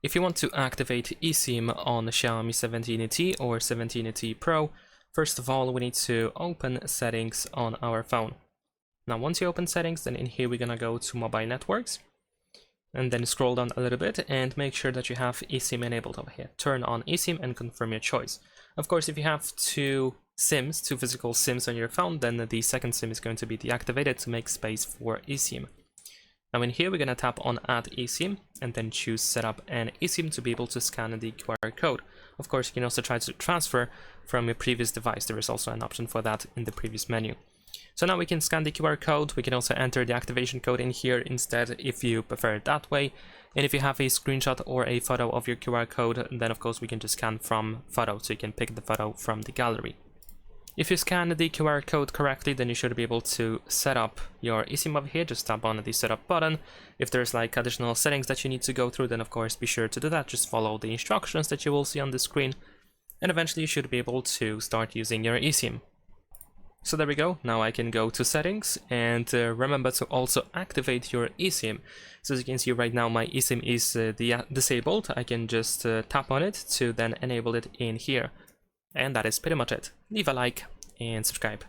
If you want to activate eSIM on Xiaomi 17T or 17T Pro, first of all, we need to open settings on our phone. Now, once you open settings, then in here we're gonna go to mobile networks, and then scroll down a little bit and make sure that you have eSIM enabled over here. Turn on eSIM and confirm your choice. Of course, if you have two physical SIMs on your phone, then the second SIM is going to be deactivated to make space for eSIM. Now in here, we're going to tap on Add eSIM and then choose Setup an eSIM to be able to scan the QR code. Of course, you can also try to transfer from your previous device. There is also an option for that in the previous menu. So now we can scan the QR code. We can also enter the activation code in here instead if you prefer it that way. And if you have a screenshot or a photo of your QR code, then of course we can just scan from photo, so you can pick the photo from the gallery. If you scan the QR code correctly, then you should be able to set up your eSIM over here. Just tap on the setup button. If there's like additional settings that you need to go through, then of course be sure to do that. Just follow the instructions that you will see on the screen, and eventually you should be able to start using your eSIM. So there we go. Now I can go to settings and remember to also activate your eSIM. So as you can see right now, my eSIM is disabled. I can just tap on it to then enable it in here. And that is pretty much it. Leave a like and subscribe.